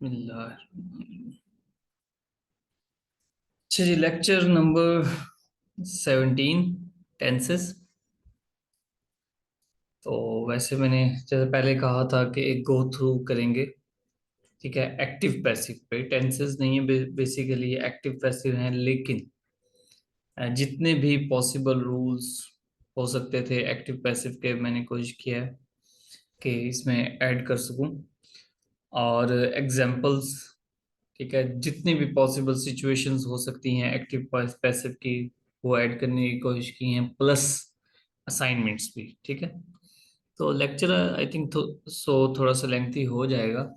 बिस्मिल्लाह। अच्छा जी, lecture number 17, tenses. तो वैसे मैंने जैसे पहले कहा था कि एक गो थ्रू करेंगे। ठीक है, एक्टिव पैसिव पे टेंसेस नहीं है, बेसिकली एक्टिव पैसिव हैं, लेकिन जितने भी पॉसिबल रूल्स हो सकते थे एक्टिव पैसिव के, मैंने कोशिश किया है कि इसमें ऐड कर सकूं। और एग्जांपल्स, ठीक है, जितनी भी पॉसिबल सिचुएशंस हो सकती हैं एक्टिव पैसिव की, वो ऐड करने की कोशिश की हैं, प्लस असाइनमेंट्स भी। ठीक है, तो लेक्चर आई थिंक थोड़ा सा लेंथी हो जाएगा,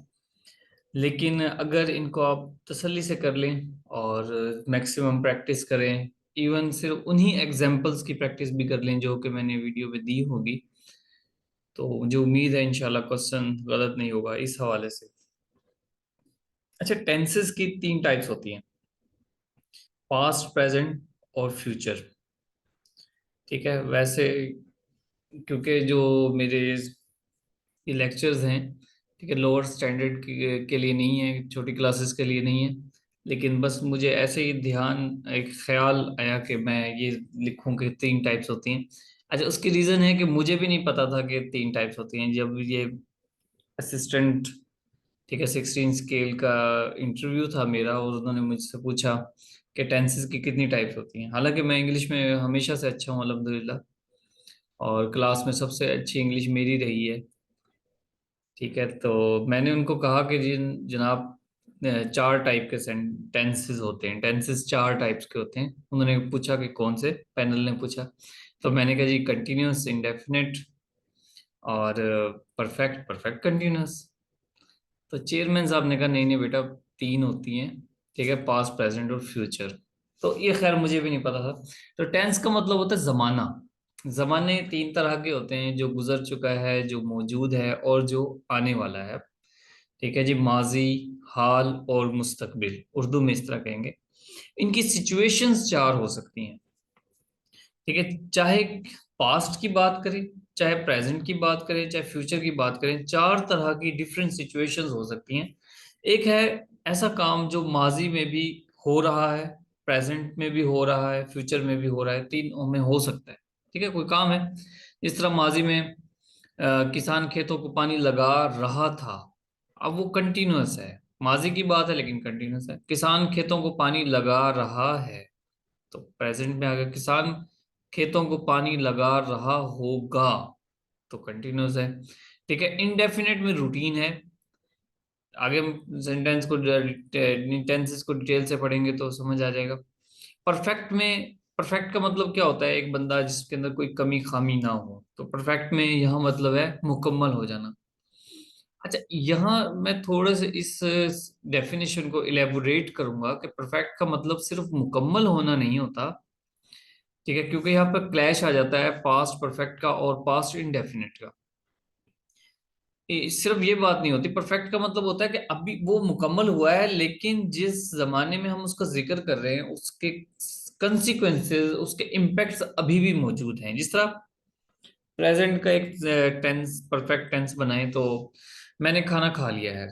लेकिन अगर इनको आप तसल्ली से कर लें और मैक्सिमम प्रैक्टिस करें, इवन सिर्फ उन्हीं एग्जांपल्स की प्रैक्टिस भी कर लें जो कि मैंने वीडियो में दी होगी, तो मुझे उम्मीद है इंशाल्लाह क्वेश्चन गलत नहीं होगा इस हवाले से। अच्छा, टेंसेस की तीन टाइप्स होती हैं, पास्ट, प्रेजेंट और फ्यूचर। ठीक है, वैसे क्योंकि जो मेरे ये लेक्चर्स हैं, ठीक है, लोअर स्टैंडर्ड के लिए नहीं है, छोटी क्लासेस के लिए नहीं है, लेकिन बस मुझे ऐसे ही ध्यान, एक ख्याल आया कि मैं ये लिखूं कि तीन टाइप्स होती हैं। अच्छा, उसकी रीज़न है कि मुझे भी नहीं पता था कि तीन टाइप्स होती हैं। जब ये असिस्टेंट, ठीक है, 16 स्केल का इंटरव्यू था मेरा, और उन्होंने मुझसे पूछा कि टेंसेस की कितनी टाइप्स होती हैं। हालांकि मैं इंग्लिश में हमेशा से अच्छा हूँ अल्हम्दुलिल्लाह, और क्लास में सबसे अच्छी इंग्लिश मेरी रही है। ठीक है, तो मैंने उनको कहा कि जनाब, चार टाइप के टेंसेस होते हैं, टेंसेस चार टाइप्स के होते हैं। उन्होंने पूछा कि कौन से, पैनल ने पूछा, तो मैंने कहा जी कंटिन्यूअस, इंडेफिनिट और परफेक्ट, परफेक्ट कंटिन्यूअस। तो चेयरमैन साहब ने कहा नहीं नहीं बेटा, तीन होती हैं, ठीक है, पास्ट, प्रेजेंट और फ्यूचर। तो ये खैर मुझे भी नहीं पता था। तो टेंस का मतलब होता है जमाना। जमाने तीन तरह के होते हैं, जो गुजर चुका है, जो मौजूद है और जो आने वाला है। ठीक है जी, माजी, हाल और मुस्तकबिल, उर्दू में इस तरह कहेंगे। इनकी सिचुएशंस चार हो सकती हैं। ठीक है, चाहे पास्ट की बात करें, चाहे प्रेजेंट की बात करें, चाहे फ्यूचर की बात करें, चार तरह की डिफरेंट सिचुएशंस हो सकती हैं। एक है ऐसा काम जो माजी में भी हो रहा है, प्रेजेंट में भी हो रहा है, फ्यूचर में भी हो रहा है, तीनों में हो सकता है। ठीक है, कोई काम है, इस तरह माजी में किसान खेतों को पानी लगा रहा था, अब वो कंटिन्यूअस है, माजी की बात है लेकिन कंटिन्यूअस है। किसान खेतों को पानी लगा रहा है, तो प्रेजेंट में आ गया। किसान खेतों को पानी लगा रहा होगा, तो कंटिन्यूअस है। ठीक है, इनडेफिनेट में रूटीन है। आगे हम सेंटेंस को, टेंसेस को डिटेल से पढ़ेंगे तो समझ आ जाएगा। परफेक्ट में, परफेक्ट का मतलब क्या होता है, एक बंदा जिसके अंदर कोई कमी खामी ना हो, तो परफेक्ट में यहाँ मतलब है मुकम्मल हो जाना। अच्छा, यहाँ मैं थोड़ा से इस डेफिनेशन को इलेबोरेट करूंगा कि परफेक्ट का मतलब सिर्फ मुकम्मल होना नहीं होता। ठीक है, क्योंकि यहाँ पर क्लैश आ जाता है पास्ट परफेक्ट का और पास्ट इंडेफिनिट का। सिर्फ ये बात नहीं होती, परफेक्ट का मतलब होता है कि अभी वो मुकम्मल हुआ है, लेकिन जिस जमाने में हम उसका जिक्र कर रहे हैं उसके कंसिक्वेंसेस, उसके इम्पैक्ट्स अभी भी मौजूद हैं। जिस तरह प्रेजेंट का एक टेंस, परफेक्ट टेंस बनाए तो मैंने खाना खा लिया है।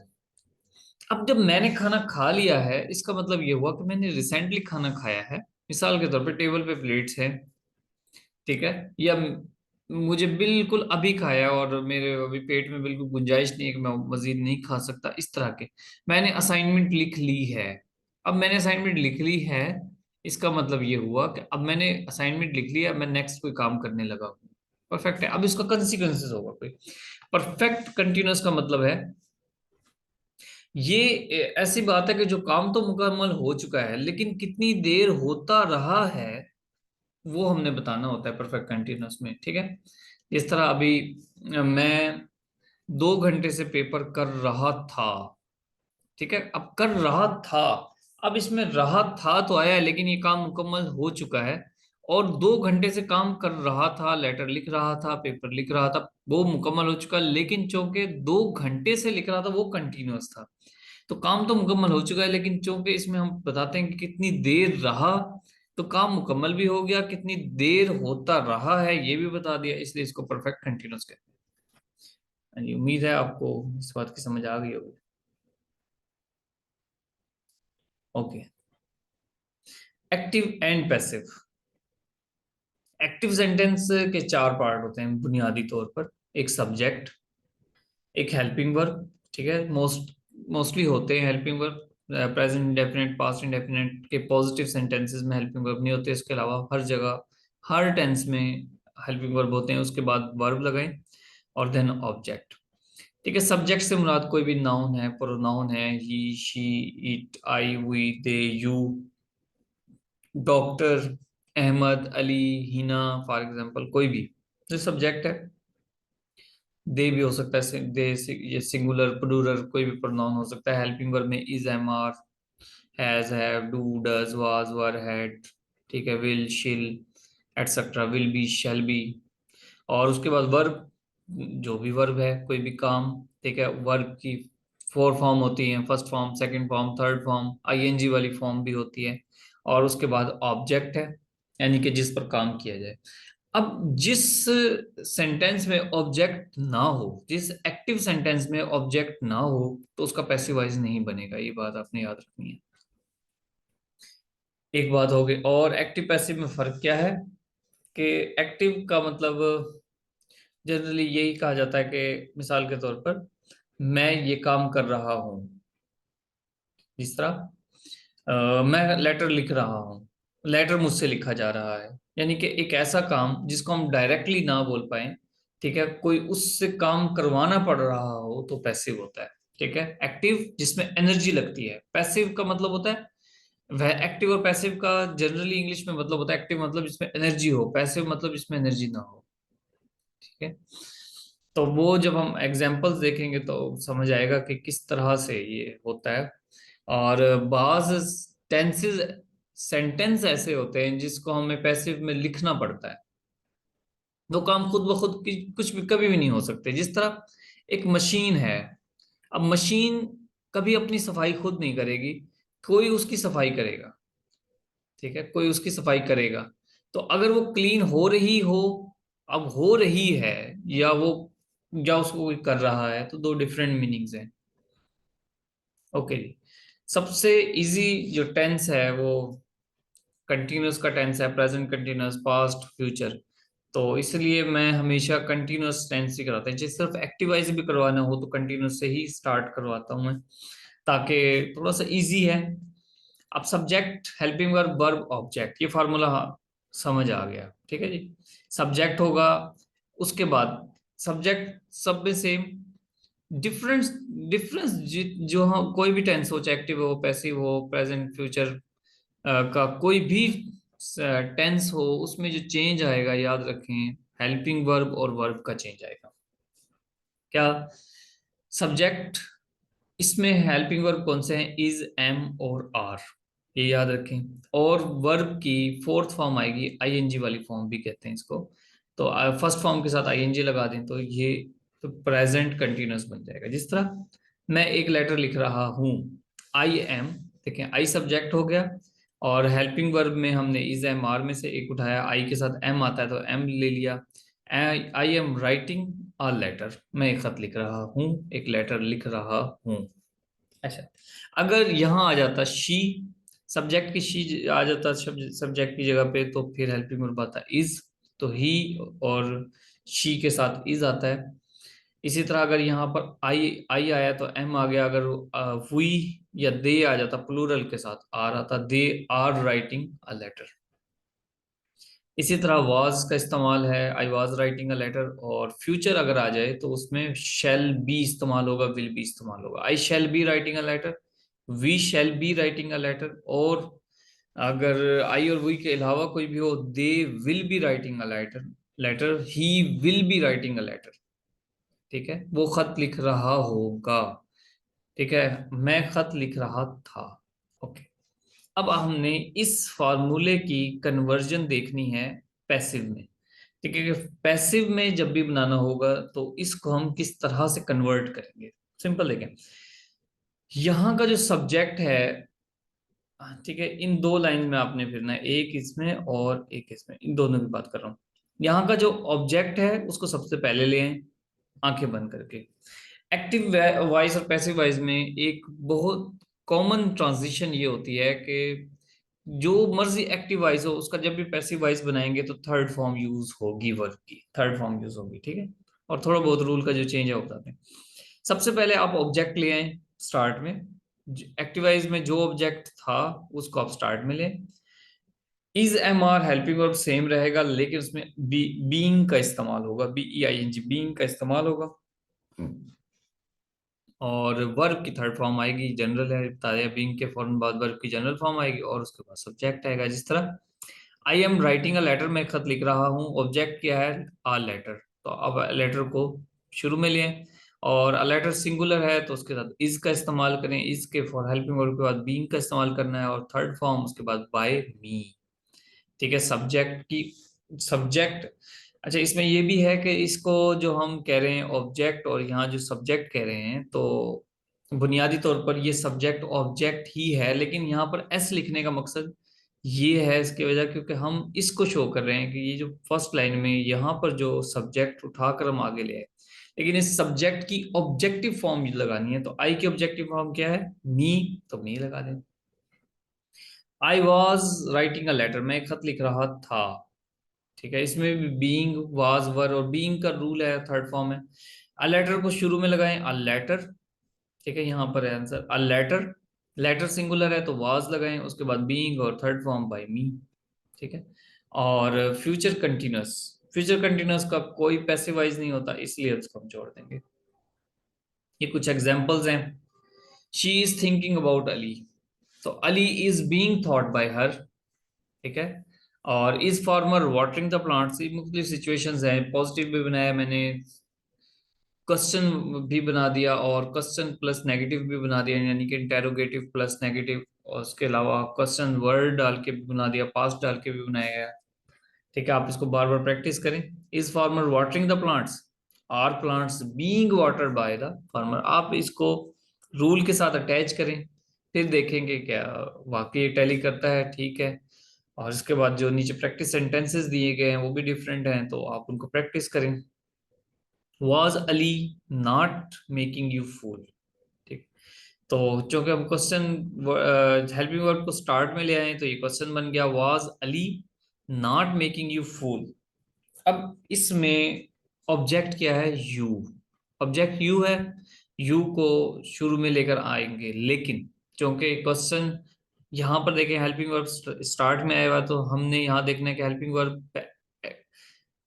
अब जब मैंने खाना खा लिया है, इसका मतलब ये हुआ कि मैंने रिसेंटली खाना खाया है। मिसाल के तौर पे टेबल पे प्लेट्स हैं, ठीक है, या मुझे बिल्कुल अभी खाया और मेरे अभी पेट में बिल्कुल गुंजाइश नहीं है कि मैं मजीद नहीं खा सकता, इस तरह के। मैंने असाइनमेंट लिख ली है। अब मैंने असाइनमेंट लिख ली है, इसका मतलब ये हुआ कि अब मैंने असाइनमेंट लिख लिया, मैं नेक्स्ट कोई काम करने लगा हूँ। परफेक्ट है। अब इसका कंसिक्वेंसेस होगा कोई। परफेक्ट कंटिन्यूअस का मतलब है ये ऐसी बात है कि जो काम तो मुकम्मल हो चुका है, लेकिन कितनी देर होता रहा है वो हमने बताना होता है परफेक्ट कंटिन्यूअस में। ठीक है, इस तरह अभी मैं 2 घंटे से पेपर कर रहा था। ठीक है, अब कर रहा था, अब इसमें रहा था तो आया है, लेकिन ये काम मुकम्मल हो चुका है। और 2 घंटे से काम कर रहा था, लेटर लिख रहा था, पेपर लिख रहा था, वो मुकम्मल हो चुका है, लेकिन चूंकि 2 घंटे से लिख रहा था वो कंटिन्यूअस था। तो काम तो मुकम्मल हो चुका है, लेकिन चूंकि इसमें हम बताते हैं कि कितनी देर रहा, तो काम मुकम्मल भी हो गया, कितनी देर होता रहा है ये भी बता दिया, इसलिए इसको परफेक्ट कंटिन्यूअस कहते हैं। हाँ जी, उम्मीद है आपको इस बात की समझ आ गई होगी। Okay, active and passive. Active sentence के चार पार्ट होते हैं बुनियादी तौर पर। एक सब्जेक्ट, एक हेल्पिंग वर्ब, ठीक है, मोस्टली होते हैं helping verb. Present indefinite, past indefinite के पॉजिटिव सेंटेंसेस में हेल्पिंग वर्ब नहीं होते। इसके अलावा हर जगह, हर टेंस में हेल्पिंग वर्ब होते हैं। उसके बाद वर्ब लगाएं और देन ऑब्जेक्ट। ठीक है, सब्जेक्ट से मुराद कोई भी नाउन है, प्रोनाउन है, he, she, it, I, we, they, you, doctor, Ahmad, Ali, Hina, for example कोई भी जो सब्जेक्ट है। दे भी हो सकता है, ये सिंगुलर प्लूरल कोई भी प्रोनाउन हो सकता है। हेल्पिंग वर्ब में is, am, are, has, have, do, does, was, were, had, ठीक है, will, shall, etcetera, will be, shall be. और उसके बाद वर्ब, जो भी वर्ब है, कोई भी काम, ठीक है, वर्ब की फोर फॉर्म होती हैं, first form, second form, third form, ING वाली फॉर्म भी होती है। और उसके बाद ऑब्जेक्ट है, यानी कि जिस पर काम किया जाए। अब जिस सेंटेंस में ऑब्जेक्ट ना हो, जिस एक्टिव सेंटेंस में ऑब्जेक्ट ना हो, तो उसका पैसिव वॉइस नहीं बनेगा। ये बात आपने याद रखनी है। एक बात हो गई। और एक्टिव पैसिव में फर्क क्या है कि एक्टिव का मतलब जनरली यही कहा जाता है कि मिसाल के तौर पर मैं ये काम कर रहा हूं। जिस तरह मैं लेटर लिख रहा हूँ, लेटर मुझसे लिखा जा रहा है, यानी कि एक ऐसा काम जिसको हम डायरेक्टली ना बोल पाए, ठीक है, कोई उससे काम करवाना पड़ रहा हो, तो पैसिव होता है। ठीक है, एक्टिव जिसमें एनर्जी लगती है। पैसिव का मतलब होता है वह, एक्टिव और पैसिव का जनरली इंग्लिश में मतलब होता है, एक्टिव मतलब जिसमें एनर्जी हो, पैसिव मतलब जिसमें एनर्जी ना हो। ठीक है, तो वो जब हम एग्जाम्पल्स देखेंगे तो समझ आएगा कि किस तरह से ये होता है। और बाज टेंसेस, सेंटेंस ऐसे होते हैं जिसको हमें पैसिव में लिखना पड़ता है। वो काम खुद ब खुद की कुछ भी कभी भी नहीं हो सकते। जिस तरह एक मशीन है, अब मशीन कभी अपनी सफाई खुद नहीं करेगी, कोई उसकी सफाई करेगा। ठीक है, कोई उसकी सफाई करेगा। तो अगर वो क्लीन हो रही हो, अब हो रही है, या वो, या उसको कोई कर रहा है, तो दो डिफरेंट मीनिंग्स हैं। ओके जी। सबसे इजी जो टेंस है वो कंटिन्यूअस का टेंस है, प्रेजेंट कंटिन्यूअस, पास्ट, फ्यूचर। तो इसलिए मैं हमेशा कंटिन्यूअस टेंस ही कराता हूँ। जिस सिर्फ एक्टिवाइज भी करवाना हो तो कंटिन्यूअस से ही स्टार्ट करवाता हूँ मैं, ताकि थोड़ा सा इजी है। अब subject, helping verb, verb, object, ये फार्मूला समझ आ गया। ठीक है जी। सब्जेक्ट होगा, उसके बाद सब्जेक्ट सब में सेम। डिफरेंस, डिफरेंस जो हम कोई भी टेंस हो, चाहे एक्टिव हो, पैसिव हो, प्रेजेंट, फ्यूचर का कोई भी टेंस हो, उसमें जो चेंज आएगा, याद रखें, हेल्पिंग वर्ब और वर्ब का चेंज आएगा। क्या? सब्जेक्ट, इसमें हेल्पिंग वर्ब कौन से हैं? इज, एम और आर, ये याद रखें। और वर्ब की फोर्थ फॉर्म आएगी, आईएनजी वाली फॉर्म भी कहते हैं इसको। तो फर्स्ट फॉर्म के साथ आईएनजी लगा दें तो ये तो प्रेजेंट कंटिन्यूअस बन जाएगा। जिस तरह मैं एक लेटर लिख रहा हूँ, आई एम, देखें आई सब्जेक्ट हो गया, और हेल्पिंग वर्ब में हमने इज, एम, आर में से एक उठाया, आई के साथ एम आता है तो एम ले लिया। I am writing a letter, मैं एक खत लिख रहा हूँ, एक लेटर लिख रहा हूँ। अच्छा, अगर यहाँ आ जाता शी, सब्जेक्ट की शी आ जाता सब्जेक्ट की जगह पे, तो फिर हेल्पिंग वर्ब आता इज, तो ही और शी के साथ इज आता है। इसी तरह अगर यहाँ पर आई आई आया तो एम आ गया। अगर वी या दे आ जाता प्लूरल के साथ, आर आता, they are writing a letter. इसी तरह वाज का इस्तेमाल है, I was writing a letter. और फ्यूचर अगर आ जाए तो उसमें शैल बी इस्तेमाल होगा, विल बी इस्तेमाल होगा। I shall be writing a letter, we shall be writing a letter. और अगर आई और वी के अलावा कोई भी हो, they will be writing a letter, letter, he will be writing a letter. ठीक है, वो खत लिख रहा होगा। ठीक है, मैं खत लिख रहा था। ओके, अब हमने इस फॉर्मूले की कन्वर्जन देखनी है पैसिव में। ठीक है, कि पैसिव में जब भी बनाना होगा तो इसको हम किस तरह से कन्वर्ट करेंगे। सिंपल देखें, यहाँ का जो सब्जेक्ट है, ठीक है, इन दो लाइन में आपने फिरना है, एक इसमें और एक इसमें, इन दोनों की बात कर रहा हूँ। यहाँ का जो ऑब्जेक्ट है उसको सबसे पहले ले आए, आंखें बंद करके। एक्टिव वॉइस और पैसिव वॉइस में एक बहुत कॉमन ट्रांजिशन ये होती है कि जो मर्जी एक्टिव वॉइस हो उसका जब भी पैसिव वॉइस बनाएंगे तो थर्ड फॉर्म यूज होगी, वर्ब की थर्ड फॉर्म यूज होगी, ठीक है। और थोड़ा बहुत रूल का जो चेंज है वो बताते हैं। सबसे पहले आप ऑब्जेक्ट ले आए स्टार्ट में, एक्टिव वॉइस में जो ऑब्जेक्ट था उसको आप स्टार्ट में लें। Is am are helping verb same रहेगा, लेकिन उसमें बीइंग का इस्तेमाल होगा, BEING बीइंग का इस्तेमाल होगा। और वर्ब की थर्ड फॉर्म आएगी, जनरल है बताया, बीइंग के फौरन बाद वर्ब की जनरल फॉर्म आएगी और उसके बाद सब्जेक्ट आएगा। जिस तरह I am writing a letter, मैं खत लिख रहा हूँ, ऑब्जेक्ट क्या है, अ लेटर। तो अब लेटर को शुरू में लें, और अ लेटर सिंगुलर है तो उसके साथ इज का इस्तेमाल करें, इज के फॉर हेल्पिंग वर्ब के बाद बीइंग का इस्तेमाल करना है, और थर्ड फॉर्म उसके बाद बाय मी, ठीक है। सब्जेक्ट की सब्जेक्ट, अच्छा इसमें ये भी है कि इसको जो हम कह रहे हैं ऑब्जेक्ट, और यहाँ जो सब्जेक्ट कह रहे हैं, तो बुनियादी तौर पर ये सब्जेक्ट ऑब्जेक्ट ही है, लेकिन यहाँ पर एस लिखने का मकसद ये है इसकी वजह, क्योंकि हम इसको शो कर रहे हैं कि ये जो फर्स्ट लाइन में यहाँ पर जो सब्जेक्ट उठाकर हम आगे ले आए, लेकिन इस सब्जेक्ट की ऑब्जेक्टिव फॉर्म लगानी है, तो आई की ऑब्जेक्टिव फॉर्म क्या है, मी, तो मी लगा दें। I was writing a letter, मैं एक खत लिख रहा था, ठीक है। इसमें भी बीइंग, वाज, वर, और बीइंग का रूल है, थर्ड फॉर्म है। अ लेटर को शुरू में लगाएं, अ लेटर, ठीक है, यहाँ पर है answer a letter. Letter singular है तो वाज लगाएं, उसके बाद बीइंग और थर्ड फॉर्म बाय मी, ठीक है। और फ्यूचर कंटिन्यूअस का कोई पैसिवाइज नहीं होता, इसलिए उसको हम छोड़ देंगे। ये कुछ एग्जांपल्स हैं। She is thinking about Ali, तो Ali is being thought by her, ठीक है। और is farmer watering the plants, ये मुख्तलिफ सिचुएशंस हैं, पॉजिटिव भी बनाया मैंने, क्वेश्चन भी बना दिया, और क्वेश्चन प्लस नेगेटिव भी बना दिया, यानी कि इंटेरोगेटिव प्लस नेगेटिव, और उसके अलावा क्वेश्चन वर्ड डाल के भी बना दिया, पास्ट डाल के भी बनाया गया, ठीक है। आप इसको बार बार प्रैक्टिस करें। Is farmer watering the plants, are plants being watered by the farmer, आप इसको रूल के साथ अटैच करें, फिर देखेंगे क्या वाकई टैली करता है, ठीक है। और इसके बाद जो नीचे प्रैक्टिस सेंटेंसेस दिए गए हैं वो भी डिफरेंट हैं, तो आप उनको प्रैक्टिस करें। Was Ali not making you fool, ठीक। तो चूंकि हम क्वेश्चन हेल्पिंग वर्ब को स्टार्ट में ले आए तो ये क्वेश्चन बन गया, was Ali not making you fool. अब इसमें ऑब्जेक्ट क्या है, यू, ऑब्जेक्ट यू है, यू को शुरू में लेकर आएंगे, लेकिन चूंकि क्वेश्चन यहाँ पर देखें हेल्पिंग वर्ब स्टार्ट में आया हुआ, तो हमने यहाँ देखना है कि हेल्पिंग वर्ब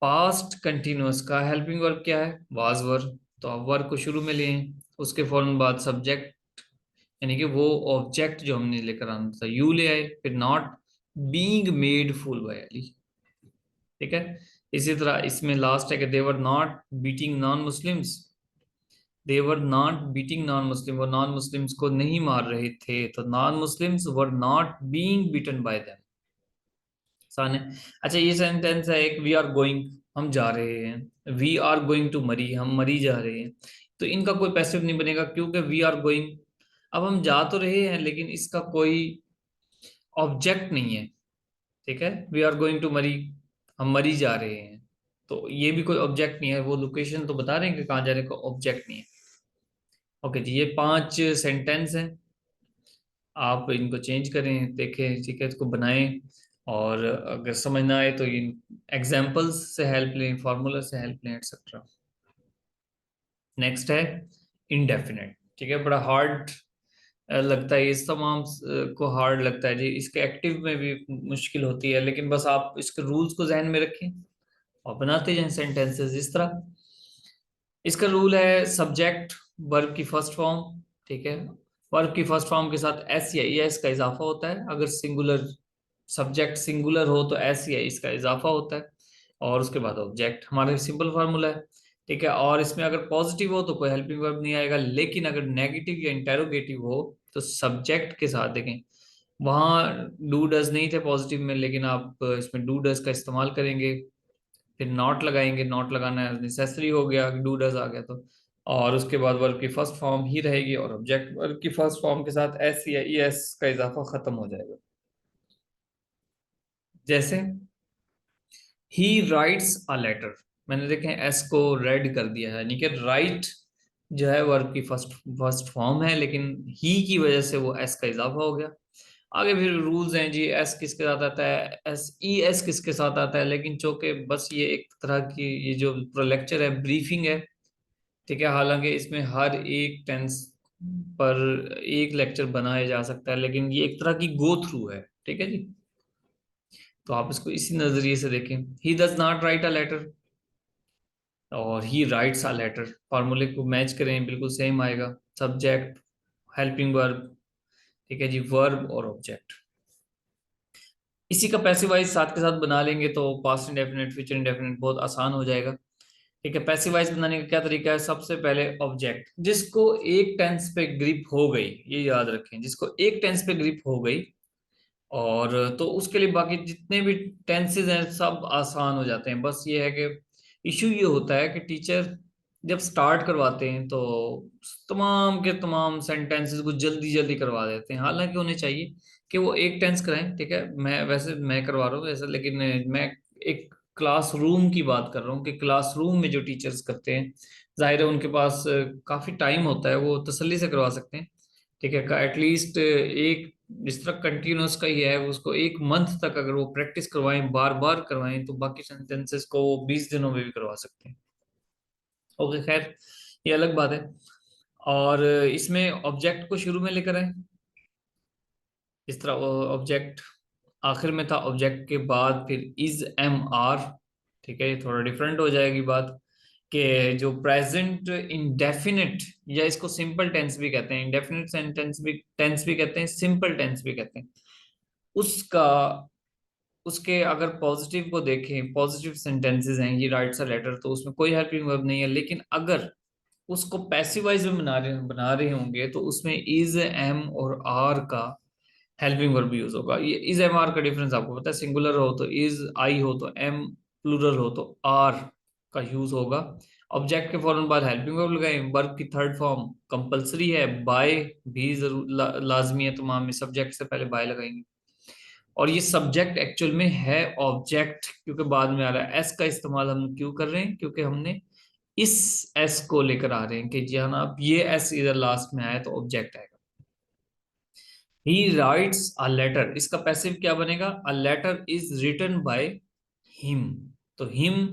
पास्ट कंटिन्यूअस का हेल्पिंग वर्ब क्या है, वाज वर। तो आप वर्ब को शुरू में लें, उसके फौरन बाद सब्जेक्ट, यानी कि वो ऑब्जेक्ट जो हमने लेकर आना था यू ले आए, फिर not being made full by Ali, ठीक है। इसी तरह इसमें लास्ट है कि they were not beating non Muslims, they were not beating non Muslim, वो नॉन मुस्लिम्स को नहीं मार रहे थे, तो non Muslims were not being beaten by them, आसान है। अच्छा ये सेंटेंस है एक, वी आर गोइंग, हम जा रहे हैं, वी आर गोइंग टू मरी, हम मरी जा रहे हैं, तो इनका कोई पैसिव नहीं बनेगा, क्योंकि वी आर गोइंग, अब हम जा तो रहे हैं लेकिन इसका कोई ऑब्जेक्ट नहीं है, ठीक है। वी आर गोइंग टू मरी, हम मरी जा रहे हैं, तो ये भी कोई ऑब्जेक्ट नहीं है, वो लोकेशन तो बता रहे हैं कि कहाँ जा रहे हैं, कोई ऑब्जेक्ट नहीं है। ओके जी, ये 5 सेंटेंस हैं, आप इनको चेंज करें, देखें, ठीक है, इसको बनाएं, और अगर समझ ना आए तो इन एग्जाम्पल्स से हेल्प लें, फार्मूला से हेल्प लें, एक्सेट्रा। नेक्स्ट है इनडेफिनेट, ठीक है, बड़ा हार्ड लगता है, इस तमाम को हार्ड लगता है जी, इसके एक्टिव में भी मुश्किल होती है, लेकिन बस आप इसके रूल्स को जहन में रखें और बनाते जाएं सेंटेंसेस इस तरह। इसका रूल है सब्जेक्ट वर्ब की फर्स्ट फॉर्म, ठीक है, वर्ब की फर्स्ट फॉर्म के साथ एस या एस का इजाफा होता है, अगर सिंगुलर सब्जेक्ट सिंगुलर हो तो एस या इसका इजाफा होता है, और उसके बाद ऑब्जेक्ट, हमारा सिंपल फार्मूला है, ठीक है। और इसमें अगर पॉजिटिव हो तो कोई हेल्पिंग वर्ब नहीं आएगा, लेकिन अगर नेगेटिव या इंटेरोगेटिव हो तो सब्जेक्ट के साथ देखें, वहाँ डू डज नहीं थे पॉजिटिव में, लेकिन आप इसमें डू डज का इस्तेमाल करेंगे, फिर नॉट लगाएंगे, नॉट लगाना नेसेसरी हो गया, डू डज आ गया तो, और उसके बाद वर्ब की फर्स्ट फॉर्म ही रहेगी, और ऑब्जेक्ट वर्ब की फर्स्ट फॉर्म के साथ एस या ई एस का इजाफा खत्म हो जाएगा। जैसे ही राइट्स अ लेटर, मैंने देखें एस को रेड कर दिया है, यानी कि राइट जो है वर्ब की फर्स्ट फर्स्ट फॉर्म है, लेकिन ही की वजह से वो एस का इजाफा हो गया। आगे फिर रूल्स हैं जी, एस किसके साथ आता है, एस ई एस किसके साथ आता है, लेकिन चूंकि बस ये एक तरह की ये जो पूरा लेक्चर है ब्रीफिंग है, ठीक है। हालांकि इसमें हर एक टेंस पर एक लेक्चर बनाया जा सकता है, लेकिन ये एक तरह की गो थ्रू है, ठीक है जी। तो आप इसको इसी नजरिए से देखें। He does not write a letter और ही राइट्स अ लेटर, फार्मूले को मैच करें बिल्कुल सेम आएगा। सब्जेक्ट, हेल्पिंग वर्ब, ठीक है जी, वर्ब और ऑब्जेक्ट। इसी का पैसिव वॉइस साथ के साथ बना लेंगे तो पास्ट इंडेफिनिट, फ्यूचर इंडेफिनिट बहुत आसान हो जाएगा। ठीक है, पैसिव वॉइस बनाने का क्या तरीका है, सबसे पहले ऑब्जेक्ट जिसको एक टेंस पे ग्रिप हो गई, ये याद रखें, जिसको एक टेंस पे ग्रिप हो गई, और तो उसके लिए बाकी जितने भी टेंसेज हैं सब आसान हो जाते हैं। बस ये है कि इशू ये होता है कि टीचर जब स्टार्ट करवाते हैं तो तमाम के तमाम सेंटेंसेस को जल्दी जल्दी करवा देते हैं, हालांकि उन्हें चाहिए कि वो एक टेंस कराएं। ठीक है, मैं वैसे मैं करवा रहा हूँ ऐसा, लेकिन मैं एक क्लासरूम की बात कर रहा हूँ कि क्लासरूम में जो टीचर्स करते हैं, जाहिर है उनके पास काफ़ी टाइम होता है, वो तसल्ली से करवा सकते हैं। ठीक है, एटलीस्ट एक जिस तरह कंटिन्यूस का ही है, उसको एक मंथ तक अगर वो प्रैक्टिस करवाएं, बार बार करवाएं, तो बाकी सेंटेंसेस को वो 20 दिनों में भी करवा सकते हैं। ओके, खैर ये अलग बात है। और इसमें ऑब्जेक्ट को शुरू में लेकर आए, इस तरह ऑब्जेक्ट आखिर में था, ऑब्जेक्ट के बाद फिर इज एम आर। ठीक है, ये थोड़ा डिफरेंट हो जाएगी बात कि जो प्रेजेंट इंडेफिनिट, या इसको सिंपल टेंस भी कहते हैं, इंडेफिनिट टेंस भी कहते हैं, सिंपल टेंस भी कहते हैं, उसका उसके अगर पॉजिटिव को देखें, पॉजिटिव सेंटेंसेस हैं, ये राइट्स अ लेटर, तो उसमें कोई हेल्पिंग वर्ब नहीं है। लेकिन अगर उसको पैसिवाइज में बना रहे होंगे तो उसमें इज एम और आर का हेल्पिंग वर्ब यूज होगा। ये इज एम आर का डिफरेंस आपको पता है, सिंगुलर हो तो इज आई हो तो एम, प्लूरल हो तो आर का यूज होगा। ऑब्जेक्ट के फौरन बाद हेल्पिंग वर्ब लगाएं। वर्ब की थर्ड फॉर्म कंपलसरी है, बाय भी जरूर लाजमी है, तमाम में सब्जेक्ट से पहले बाय लगाएंगे। और ये सब्जेक्ट एक्चुअल में है ऑब्जेक्ट, क्योंकि बाद में आ रहा है। एस का इस्तेमाल हम क्यों कर रहे हैं, क्योंकि हमने इस एस को लेकर आ रहे हैं कि जी हाँ, अब ये एस इधर लास्ट में आया तो ऑब्जेक्ट आएगा। ही राइट्स अ लेटर, इसका पैसिव क्या बनेगा, a letter is written by him. तो हिम,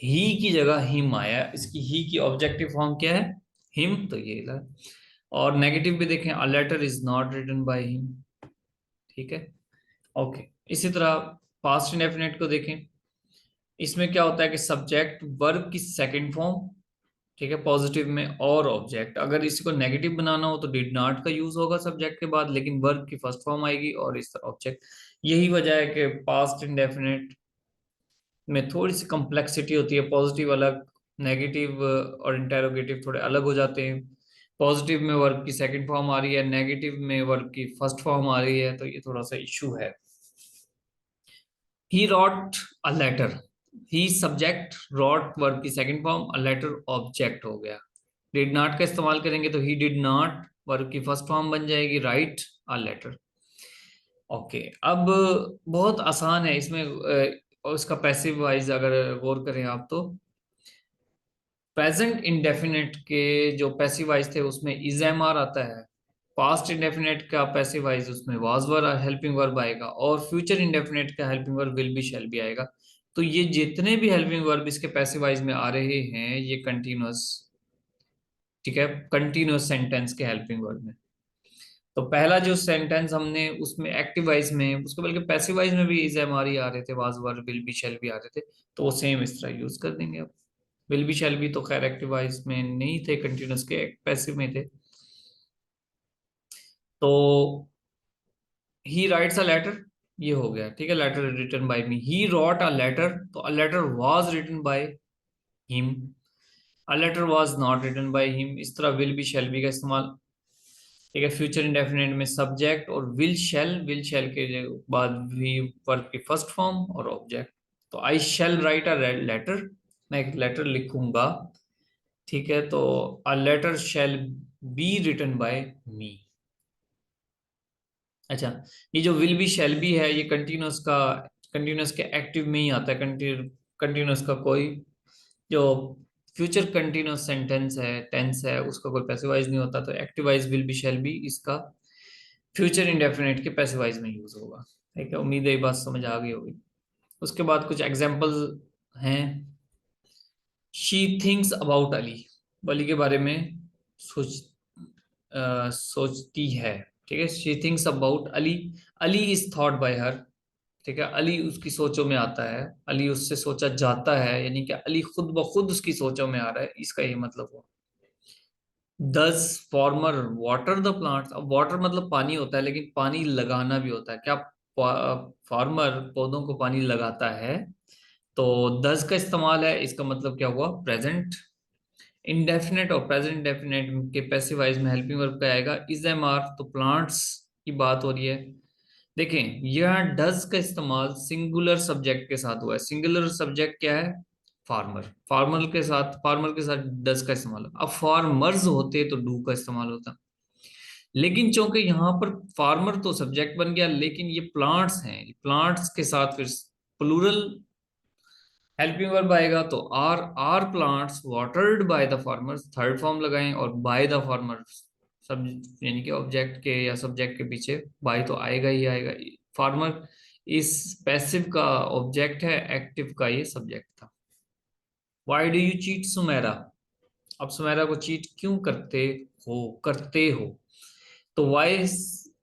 ही की जगह हिम आया, इसकी ही की ऑब्जेक्टिव फॉर्म क्या है, हिम, तो ये ला। और नेगेटिव भी देखें, a letter is not written by him. ठीक है, ओके। इसी तरह पास्ट इंडेफिनिट को देखें, इसमें क्या होता है कि सब्जेक्ट वर्ब की सेकंड फॉर्म, ठीक है, पॉजिटिव में, और ऑब्जेक्ट। अगर इसको नेगेटिव बनाना हो तो डिड नॉट का यूज होगा सब्जेक्ट के बाद, लेकिन वर्ब की फर्स्ट फॉर्म आएगी और इस तरह ऑब्जेक्ट। यही वजह है कि पास्ट इंडेफिनिट में थोड़ी सी कॉम्प्लेक्सिटी होती है, पॉजिटिव अलग, नेगेटिव और इंटेरोगेटिव थोड़े अलग हो जाते हैं। पॉजिटिव में वर्ब की सेकंड फॉर्म आ रही है, नेगेटिव में वर्ब की फर्स्ट फॉर्म आ रही है, तो ये थोड़ा सा इशू है। He wrote a letter, he subject, wrote verb की second form, a letter object हो गया। डिड नॉट का इस्तेमाल करेंगे तो ही डिड नॉट वर्ब की फर्स्ट फॉर्म बन जाएगी, राइट अ लेटर। ओके, अब बहुत आसान है इसमें उसका पैसिव वाइज अगर गौर करें आप तो प्रेजेंट इंडेफिनिट के जो पैसिव वाइज थे उसमें इज एम आर आता है। पास्ट इंडेफिनिट का पैसिव वाइज उसमें वाज वर हेल्पिंग वर्ब आएगा, और फ्यूचर इंडेफिनिट का helping verb will be shall B आएगा। तो ये जितने भी हेल्पिंग वर्ब इसके पैसिव वाइज में आ रहे हैं ये कंटिन्यूअस, ठीक है, कंटिन्यूअस सेंटेंस के हेल्पिंग वर्ब में। तो पहला जो सेंटेंस हमने उसमें एक्टिव वाइज में, उसको बल्कि पैसिव वाइज में भी इज एम आर ही आ रहे थे, was were will be shall be आ रहे थे, तो वो सेम इस तरह यूज कर देंगे अब। विल बी शैल बी तो खैर एक्टिव वॉइस में नहीं थे, कंटिन्यूस के पैसिव में थे। तो ही राइट्स अ लेटर, ये हो गया, ठीक है, letter written by me. He wrote a letter, तो a letter was written by him, a letter was not written by him, इस तरह विल बी शैल बी का इस्तेमाल। ठीक है, फ्यूचर इंडेफिनिट में सब्जेक्ट और विल शैल के बाद भी वर्ब की फर्स्ट फॉर्म और ऑब्जेक्ट। तो आई शैल राइट अ लेटर, मैं एक लेटर लिखूंगा। ठीक है, तो a letter shall be written by me. अच्छा, ये जो विल बी शैल बी है ये कंटिन्यूस के एक्टिव में ही आता है। कंटिन्यूस का कोई जो फ्यूचर कंटिन्यूस सेंटेंस है, टेंस है, उसका कोई पैसिवाइज नहीं होता, तो एक्टिवाइज विल बी शैल बी इसका फ्यूचर इंडेफिनिट के पैसिवाइज में यूज होगा। ठीक है, उम्मीद है ये बात समझ आ गई होगी। उसके बाद कुछ एग्जाम्पल हैं। She thinks about Ali, Ali के बारे में सोच सोचती है। ठीक है, she thinks about Ali, Ali is thought by her. ठीक है, अली उसकी सोचों में आता है, अली उससे सोचा जाता है, यानी कि अली खुद ब खुद उसकी सोचों में आ रहा है, इसका ये मतलब हुआ। दस फार्मर वाटर द प्लांट्स, अब वाटर मतलब पानी होता है, लेकिन पानी लगाना भी होता है क्या? फार्मर पौधों को पानी लगाता है, तो दस का इस्तेमाल है, इसका मतलब क्या हुआ? प्रेजेंट इंडेफिनेट और प्रेजेंट इंडेफिनेट के पैसिवाइज में हेल्पिंग वर्ब क्या आएगा? इज एम आर, तो प्लांट्स की बात हो रही है। देखें, यह डज का इस्तेमाल सिंगुलर सब्जेक्ट के साथ हुआ है। सिंगुलर सब्जेक्ट क्या है? फार्मर। फार्मर के साथ डज का इस्तेमाल। अब फार्मर्स होते तो डू का इस्तेमाल होता, लेकिन चूंकि यहाँ पर फार्मर तो सब्जेक्ट बन गया, लेकिन ये प्लांट्स हैं, प्लांट्स के साथ फिर प्लूरल हेल्पिंग वर्ब आएगा, तो are plants watered by the farmers, third form लगाएं, और बाय द फार्मर्स सब, यानी कि ऑब्जेक्ट के या सब्जेक्ट के पीछे बाय तो आएगा ही आएगा। फार्मर इस पैसिव का ऑब्जेक्ट है, एक्टिव का ये सब्जेक्ट था। Why do you cheat Sumera, अब सुमेरा को चीट क्यों करते हो, तो वाई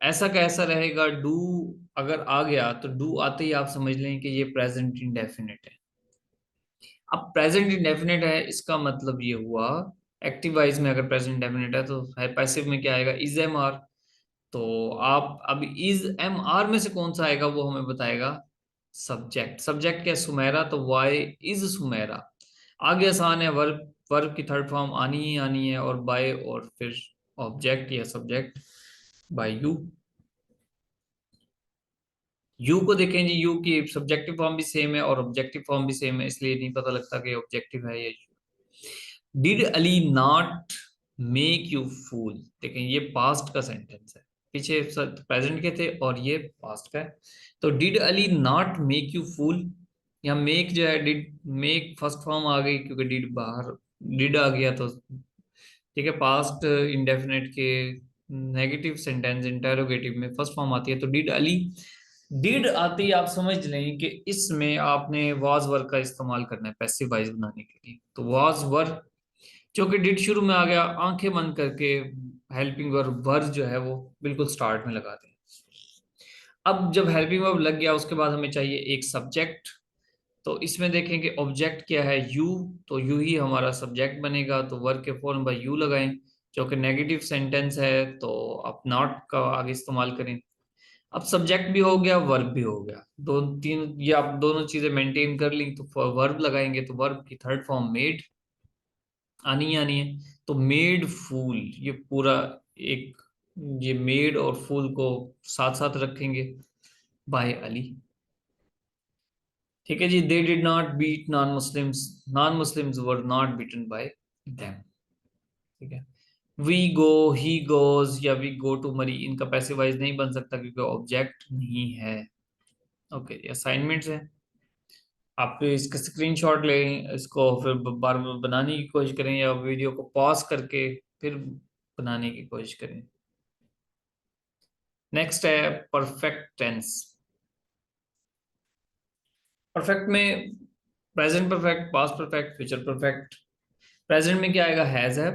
ऐसा कैसा रहेगा? डू अगर आ गया तो डू आते ही आप समझ लें कि ये प्रेजेंट इंडेफिनिट है। अब प्रेजेंट इंडेफिनिट है, इसका मतलब ये हुआ, एक्टिव वाइज में अगर प्रेजेंट इंडेफिनिट है तो है, पैसिव में क्या आएगा? Is am are. तो आप अब इज एम आर में से कौन सा आएगा वो हमें बताएगा सब्जेक्ट। सब्जेक्ट क्या? सुमेरा, तो वाई इज सुमेरा। आगे आसान है, वर्ब, वर्ब की थर्ड फॉर्म आनी ही आनी है, और बाय और फिर ऑब्जेक्ट या सब्जेक्ट बाय यू। यू को देखें जी, यू की सब्जेक्टिव फॉर्म भी सेम है और ऑब्जेक्टिव फॉर्म भी सेम है, इसलिए नहीं पता लगता कि ऑब्जेक्टिव है या you. Did Ali not make you fool, देखें ये पास्ट का सेंटेंस है, पीछे प्रेजेंट के थे और ये पास्ट का है। तो did Ali not make you fool, यहाँ मेक जो है, डिड मेक फर्स्ट फॉर्म आ गई क्योंकि डिड बाहर, डिड आ गया तो ठीक है। पास्ट इंडेफिनेट के नेगेटिव सेंटेंस इंटेरोगेटिव में फर्स्ट फॉर्म आती है, तो डिड अली, डिड आते ही आप समझ लें कि इसमें आपने वाज वर्क का इस्तेमाल करना है पैसिव वॉइस बनाने के लिए। तो वाज वर्क, क्योंकि डिड शुरू में आ गया, आंखें बंद करके हेल्पिंग वर्ब वर्ब जो है वो बिल्कुल स्टार्ट में लगा दें। अब जब हेल्पिंग वर्ब लग गया, उसके बाद हमें चाहिए एक सब्जेक्ट। तो इसमें देखें कि ऑब्जेक्ट क्या है? यू, तो यू ही हमारा सब्जेक्ट बनेगा, तो वर्ब के फॉर्म बाय यू लगाएं। जो कि नेगेटिव सेंटेंस है तो आप नॉट का आगे इस्तेमाल करें। अब सब्जेक्ट भी हो गया, वर्ब भी हो गया, दो तीन ये आप दोनों चीजें मेंटेन कर ली, तो वर्ब लगाएंगे, तो वर्ब की थर्ड फॉर्म मेड आनी है। तो मेड फूल, ये पूरा एक, ये मेड और फूल को साथ साथ रखेंगे बाय अली। ठीक है जी, they did not beat non Muslims, non Muslims were not beaten by them. ठीक है, वी गो, ही गोज या वी गो टू मरी, इनका पैसिवाइज नहीं बन सकता क्योंकि ऑब्जेक्ट नहीं है। ओके, असाइनमेंट्स है, आप इसका स्क्रीनशॉट लें, इसको फिर बार बार बनाने की कोशिश करें या वीडियो को पॉज करके फिर बनाने की कोशिश करें। नेक्स्ट है परफेक्ट टेंस। परफेक्ट में present perfect, past perfect, future perfect. Present में क्या आएगा? हैज है।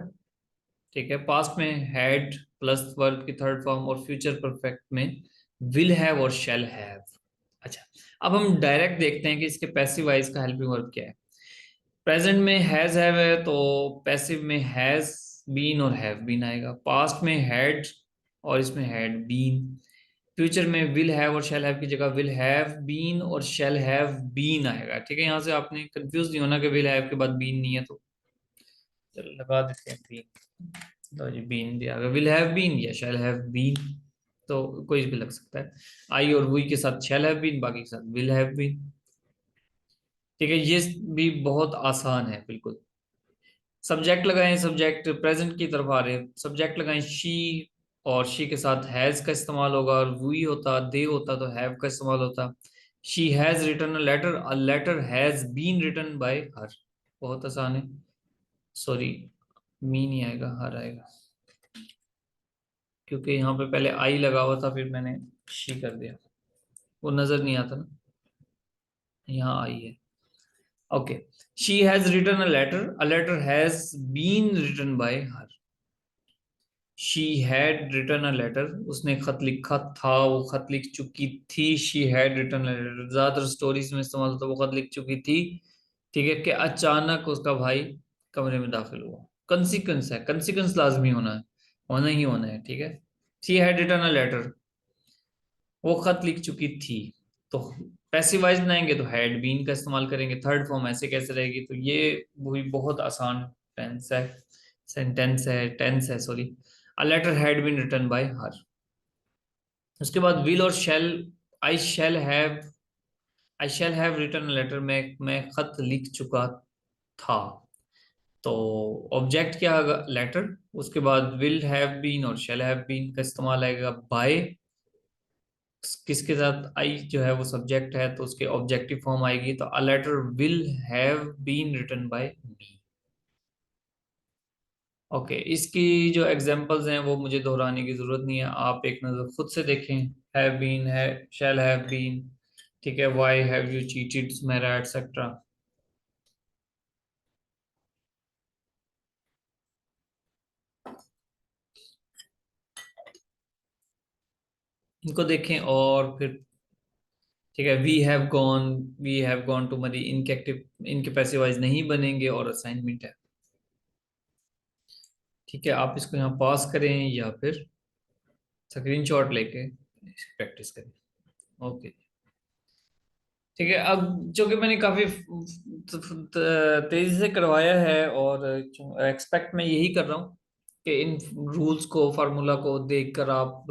ठीक है, पास्ट में हैड प्लस वर्ब की थर्ड फॉर्म, और फ्यूचर परफेक्ट में विल हैव और शैल हैव। अच्छा, अब हम डायरेक्ट देखते हैं कि इसके पैसिव वाइज का हेल्पिंग वर्ब क्या है। प्रेजेंट में हैज हैव है, तो पैसिव में हैज बीन और हैव बीन आएगा। पास्ट में हैड और इसमें हैड बीन। फ्यूचर में विल हैव और शैल हैव की जगह विल हैव बीन और शैल हैव बीन आएगा। ठीक है, यहाँ से आपने कंफ्यूज नहीं होना कि विल हैव के बाद बीन नहीं है, तो चलो लगा देते हैं बीन। तो जी बीन भी आ गया, विल हैव बीन या शैल हैव बीन, तो कोई भी लग सकता है। आई और वी के साथ शैल हैव बीन, बाकी के साथ विल हैव बीन। ठीक है, ये भी बहुत आसान है बिल्कुल। सब्जेक्ट लगाएं, सब्जेक्ट प्रेजेंट की तरफ आ रहे हैं, सब्जेक्ट लगाएं शी, और शी के साथ हैज का इस्तेमाल होगा, और वी होता, दे होता तो हैव का इस्तेमाल होता। She has written a letter has been written by her, बहुत आसान है। सॉरी, मी नहीं आएगा, हर आएगा, क्योंकि यहाँ पे पहले आई लगा हुआ था, फिर मैंने शी कर दिया, वो नजर नहीं आता ना, यहाँ आई है। Okay, she has written a letter has been written by her. She had written a letter, उसने खत लिखा था, वो खत लिख चुकी थी। She had written a letter ज्यादातर स्टोरीज में इस्तेमाल होता है, वो खत लिख चुकी थी। ठीक है, कि अचानक उसका भाई कमरे में दाखिल हुआ। कंसिक्वेंस है, कंसिक्वेंस लाजमी होना है, होना ही होना है। ठीक है, she had written a letter, वो खत लिख चुकी थी। तो पैसिव वॉइस बनाएंगे तो हैड बीन का इस्तेमाल करेंगे। थर्ड फॉर्म ऐसे कैसे रहेगी, तो ये वही बहुत आसान टेंस है, सेंटेंस है, टेंस है sorry. A letter had been written by her. उसके बाद विल और shall. I shall have, I shall have written letter, मैं खत लिख चुका था। तो ऑब्जेक्ट क्या होगा, लेटर। उसके बाद विल हैव बीन और शैल हैव बीन का इस्तेमाल आएगा बाय, किसके साथ, आई जो है वो सब्जेक्ट है, तो उसके ऑब्जेक्टिव फॉर्म आएगी। तो a letter will have been written by me. Okay, इसकी जो एग्जांपल्स हैं वो मुझे दोहराने की जरूरत नहीं है, आप एक नज़र खुद से देखें। हैव बीन है, शैल हैव बीन, ठीक है, व्हाई हैव यू चीटेड मेरा, एटसेट्रा। इनको देखें और फिर, ठीक है, वी हैव गॉन टू मरी, इनके एक्टिव, इनके पैसिव वॉइस नहीं बनेंगे और असाइनमेंट है। ठीक है, आप इसको यहाँ पास करें या फिर स्क्रीनशॉट लेके प्रैक्टिस करें। ओके, ठीक है। अब जो कि मैंने काफी तेजी से करवाया है, और एक्सपेक्ट मैं यही कर रहा हूँ कि इन रूल्स को, फार्मूला को देखकर आप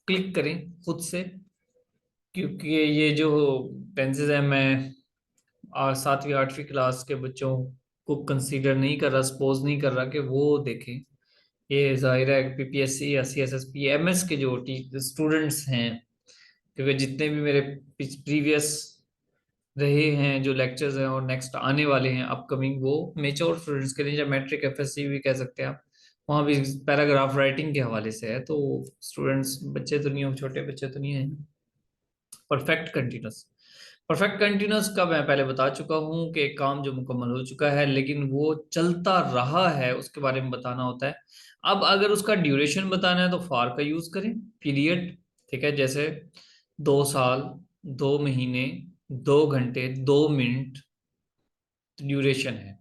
क्लिक करें खुद से, क्योंकि ये जो टेंसेज है, मैं 7वीं 8वीं क्लास के बच्चों को कंसीडर नहीं कर रहा, सपोज नहीं कर रहा कि वो देखें। ये जाहिर है पीपीएससी या सीएसएसपी एमएस के जो स्टूडेंट्स हैं, क्योंकि जितने भी मेरे प्रीवियस रहे हैं जो लेक्चर्स हैं और नेक्स्ट आने वाले हैं अपकमिंग, वो मेच्योर स्टूडेंट्स के लिए, या मैट्रिक एफएससी भी कह सकते हैं आप, वहाँ भी पैराग्राफ राइटिंग के हवाले से है। तो स्टूडेंट्स, बच्चे तो नहीं हो, छोटे बच्चे तो नहीं है। परफेक्ट कंटिन्यूस, परफेक्ट कंटिन्यूस का मैं पहले बता चुका हूँ कि काम जो मुकम्मल हो चुका है लेकिन वो चलता रहा है, उसके बारे में बताना होता है। अब अगर उसका ड्यूरेशन बताना है तो फार का यूज करें, पीरियड। ठीक है, जैसे 2 साल, 2 महीने, 2 घंटे, 2 मिनट ड्यूरेशन है।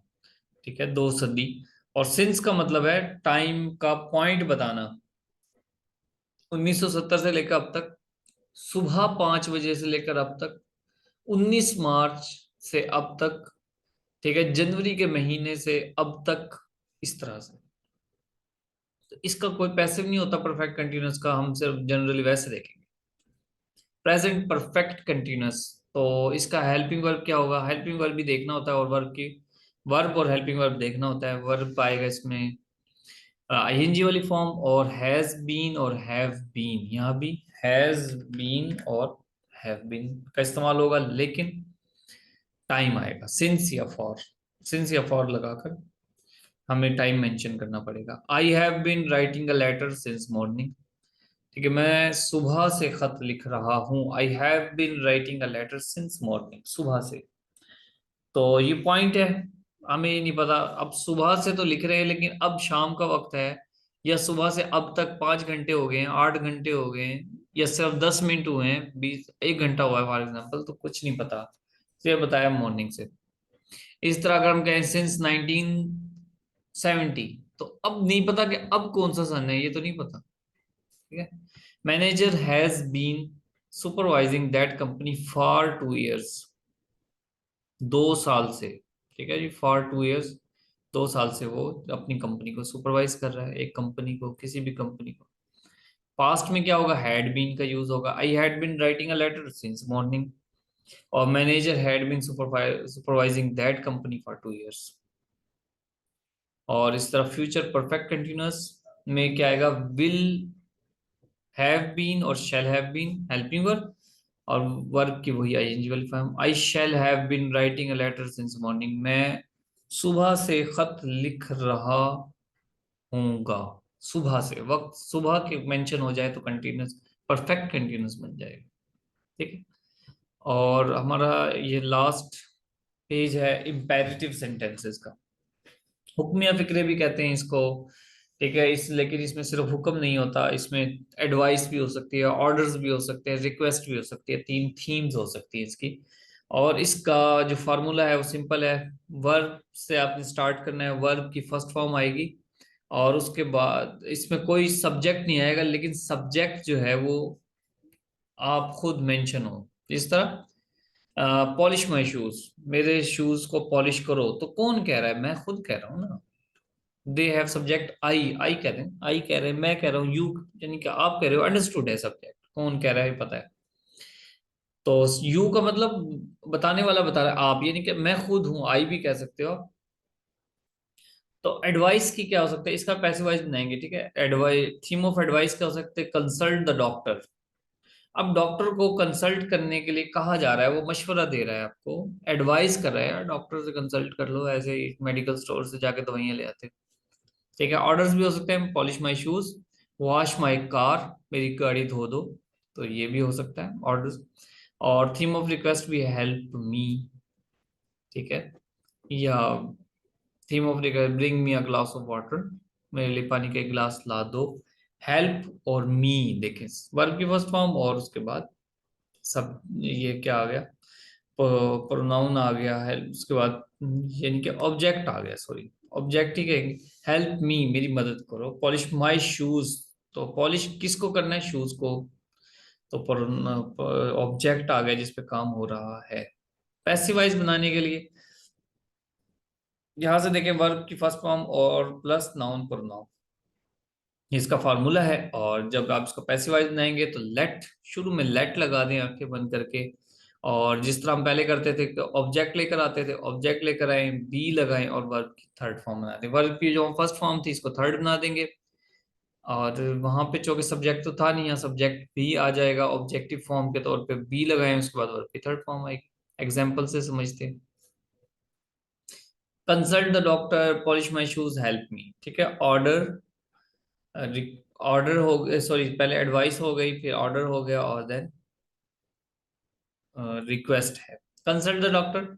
ठीक है, 2 सदी। और सिंस का मतलब है टाइम का पॉइंट बताना। 1970 से लेकर अब तक, सुबह 5 बजे से लेकर अब तक, 19 मार्च से अब तक, ठीक है, जनवरी के महीने से अब तक, इस तरह से। तो इसका कोई पैसिव नहीं होता परफेक्ट कंटिन्यूअस का, हम सिर्फ जनरली वैसे देखेंगे। प्रेजेंट परफेक्ट कंटिन्यूअस, तो इसका हेल्पिंग वर्ब क्या होगा, हेल्पिंग वर्ब भी देखना होता है, और वर्ब की, वर्ब और हेल्पिंग वर्ब देखना होता है। वर्ब आएगा इसमें आईएनजी वाली फॉर्म, और हैज बीन और हैव बीन, यहाँ भी हैज बीन और हैव बीन का इस्तेमाल होगा, लेकिन टाइम आएगा सिंस या फॉर लगाकर हमें टाइम मेंशन करना पड़ेगा। I have been writing a letter since morning, ठीक है, मैं सुबह से खत लिख रहा हूँ। I have been writing a letter since morning, सुबह से। तो ये पॉइंट है, हमें ये नहीं पता अब सुबह से तो लिख रहे हैं, लेकिन अब शाम का वक्त है, या सुबह से अब तक 5 घंटे हो गए हैं, 8 घंटे हो गए हैं, या सिर्फ 10 मिनट हुए हैं, 1 घंटा हुआ है फॉर एग्जाम्पल, तो कुछ नहीं पता। तो ये बताया मॉर्निंग से। इस तरह अगर हम कहें सिंस 1970, तो अब नहीं पता कि अब कौन सा सन है, ये तो नहीं पता। ठीक है, manager has been supervising that company for 2 years, 2 साल से। ठीक है जी, फॉर 2 इयर्स, 2 साल से वो अपनी कंपनी को सुपरवाइज कर रहा है, एक कंपनी को, किसी भी कंपनी को। पास्ट में क्या होगा, हैड बीन का यूज होगा। I had been writing a letter since morning, और manager had been supervising that company for 2 years. और इस तरह फ्यूचर परफेक्ट कंटिन्यूअस में क्या आएगा, विल हैव बीन और shall have been helping verb, और वर्ब की वही आईएनजी वाली form. I shall have been writing a letter since morning, मैं सुबह से खत लिख रहा हूँगा। सुबह से, वक्त सुबह के मेंशन हो जाए तो कंटिन्यूस, परफेक्ट कंटिन्यूस बन जाएगा। ठीक है। और हमारा ये लास्ट पेज है इम्पेरेटिव सेंटेंसेस का। हुक्मिया फिक्रे भी कहते हैं इसको। ठीक है। लेकिन इसमें सिर्फ हुक्म नहीं होता, इसमें एडवाइस भी हो सकती है, ऑर्डर्स भी हो सकते हैं, रिक्वेस्ट भी हो सकती है, तीन थीम्स हो सकती है इसकी। और इसका जो फार्मूला है वो सिंपल है। वर्ब से आपने स्टार्ट करना है, वर्ब की फर्स्ट फॉर्म आएगी, और उसके बाद इसमें कोई सब्जेक्ट नहीं आएगा, लेकिन सब्जेक्ट जो है वो आप खुद मेंशन हो। इस तरह पॉलिश माई शूज, मेरे शूज को पॉलिश करो, तो कौन कह रहा है? मैं खुद कह रहा हूँ ना। दे हैव सब्जेक्ट आई, आई कह रहे हैं, आई कह रहे हैं, मैं कह रहा हूँ यू, यानी कि आप कह रहे हो। अंडरस्टूड है सब्जेक्ट, कौन कह रहा है पता है। तो यू का मतलब बताने वाला बता रहा है आप, यानी कि मैं खुद हूं, आई भी कह सकते हो आप। तो एडवाइस की क्या हो सकता है, इसका पैसिवाइज बनाएंगे। ठीक है। एडवाइस, थीम ऑफ एडवाइस क्या हो सकते हैं? Consult the doctor. अब डॉक्टर को कंसल्ट करने के लिए कहा जा रहा है, वो मशवरा दे रहा है आपको, एडवाइस कर रहा है, यार डॉक्टर से कंसल्ट कर लो, ऐसे ही मेडिकल स्टोर से जाके दवाइयां ले आते। ठीक है। ऑर्डर्स भी हो सकते हैं, polish my shoes, wash my car, मेरी गाड़ी धो दो, तो ये भी हो सकता है ऑर्डर्स। और थीम ऑफ रिक्वेस्ट भी है हेल्प मी। ठीक है। या theme of request bring me a glass of water, मेरे लिए पानी का एक गिलास ला दो। हेल्प और मी, देखें वर्ब की फर्स्ट फॉर्म और उसके बाद सब, ये क्या आ गया, प्रोनाउन आ गया है उसके बाद, यानी कि ऑब्जेक्ट आ गया, सॉरी ऑब्जेक्ट। ठीक है। हेल्प मी, मेरी मदद करो। पॉलिश माई शूज, तो पॉलिश किसको करना है? शूज को। तो ऑब्जेक्ट आ गया जिस पे काम हो रहा है। पैसिवाइज बनाने के लिए यहां से देखें, वर्ब की फर्स्ट फॉर्म और प्लस नाउन प्रोनाउन, इसका फार्मूला है। और जब आप इसको पैसिवाइज बनाएंगे तो लेट, शुरू में लेट लगा दें आंखें बंद करके। और जिस तरह हम पहले करते थे कि ऑब्जेक्ट लेकर आते थे, ऑब्जेक्ट लेकर आए, बी लगाएं और वर्ब की थर्ड फॉर्म बना दें। वर्ब की जो फर्स्ट फॉर्म थी इसको थर्ड बना देंगे। और वहां पे चूंकि सब्जेक्ट तो था नहीं, यहाँ सब्जेक्ट भी आ जाएगा, ऑब्जेक्टिव फॉर्म के तौर पे बी लगाएं, उसके बाद वर्ब की थर्ड फॉर्म आएगी। एग्जाम्पल से समझते हैं। Consult the doctor, polish my shoes, help me. ठीक है। ऑर्डर, ऑर्डर हो गया, सॉरी पहले एडवाइस हो गई, फिर ऑर्डर हो गया, और देन रिक्वेस्ट है। कंसल्ट द डॉक्टर,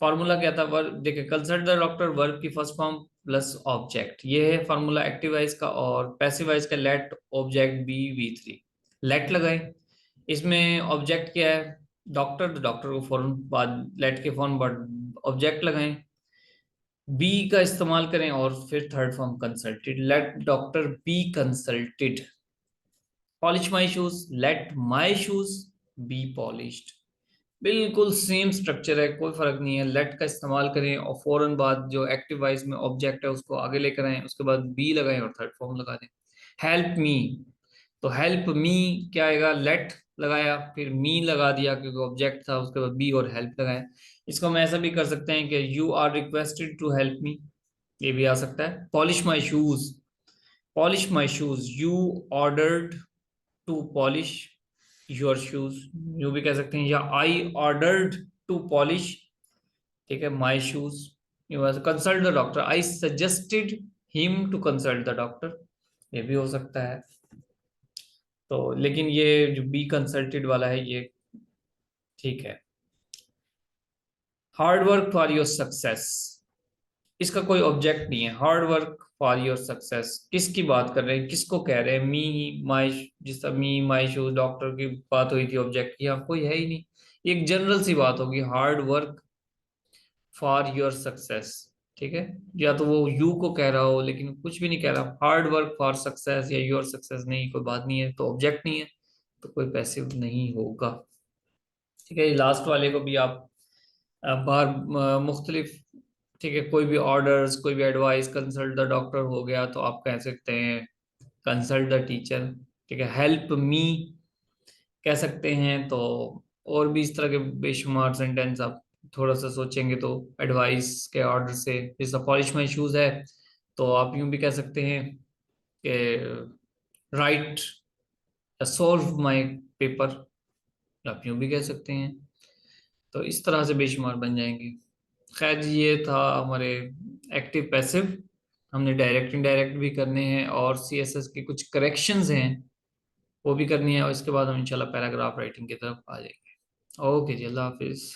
फॉर्मूला क्या था? वर्ब, देखिए कंसल्ट द डॉक्टर वर्ब की फर्स्ट फॉर्म प्लस ऑब्जेक्ट, ये है फॉर्मूला एक्टिवाइज का। और पैसिवाइज का let object be V three, let लगाएं। इसमें ऑब्जेक्ट क्या है? डॉक्टर, तो डॉक्टर को फौरन बाद लेट के फौरन बाद ऑब्जेक्ट लगाएं। बी का इस्तेमाल करें और फिर third form consulted, let doctor be consulted. Polish my shoes, let my shoes be polished. बिल्कुल सेम स्ट्रक्चर है, कोई फर्क नहीं है। लेट का इस्तेमाल करें और फौरन बाद जो एक्टिव वाइज में ऑब्जेक्ट है उसको आगे लेकर आए, उसके बाद बी लगाएं और थर्ड फॉर्म लगा दें। हेल्प मी, तो हेल्प मी क्या आएगा? लेट लगाया, फिर मी लगा दिया क्योंकि ऑब्जेक्ट था, उसके बाद बी और हेल्प लगाया। इसको हम ऐसा भी कर सकते हैं कि you are requested to help me, ये भी आ सकता है। Polish my shoes, polish my shoes, you ordered to polish your shoes, यूं भी कह सकते हैं। या आई ऑर्डर्ड टू पॉलिश, ठीक है, my shoes. Consult the doctor, I suggested him to consult the doctor, ये भी हो सकता है। तो लेकिन ये जो बी कंसल्टेड वाला है ये ठीक है। Hard work for your success, इसका कोई ऑब्जेक्ट नहीं है। Hard work for your success, किसकी बात कर रहे हैं, किसको कह रहे हैं? मी माई, जिस तरह मी माई शूज डॉक्टर की बात हुई थी ऑब्जेक्ट की, यहाँ कोई है ही नहीं। एक जनरल सी बात होगी, hard work for your success. ठीक है। या तो वो यू को कह रहा हो लेकिन कुछ भी नहीं कह रहा, हार्ड वर्क फॉर सक्सेस या योर सक्सेस, नहीं कोई बात नहीं है, तो ऑब्जेक्ट नहीं है, तो कोई पैसिव नहीं होगा। ठीक है। लास्ट वाले को भी आप बार मुख्तलिफ, ठीक है, कोई भी ऑर्डर्स, कोई भी एडवाइस, कंसल्ट द डॉक्टर हो गया तो आप कह सकते हैं कंसल्ट द टीचर। ठीक है। हेल्प मी कह सकते हैं। तो और भी इस तरह के बेशुमार सेंटेंस आप थोड़ा सा सोचेंगे तो एडवाइस के ऑर्डर से, जैसा पॉलिश माई शूज है तो आप यूं भी कह सकते हैं कि राइट, सॉल्व माई पेपर, आप यूं भी कह सकते हैं। तो इस तरह से बेशुमार बन जाएंगे। खैर जी, ये था हमारे एक्टिव पैसिव। हमने डायरेक्ट इनडायरेक्ट भी करने हैं और सीएसएस के कुछ करेक्शंस हैं, वो भी करनी है, और इसके बाद हम इंशाल्लाह पैराग्राफ राइटिंग की तरफ आ जाएंगे। ओके जी, अल्लाह हाफिज।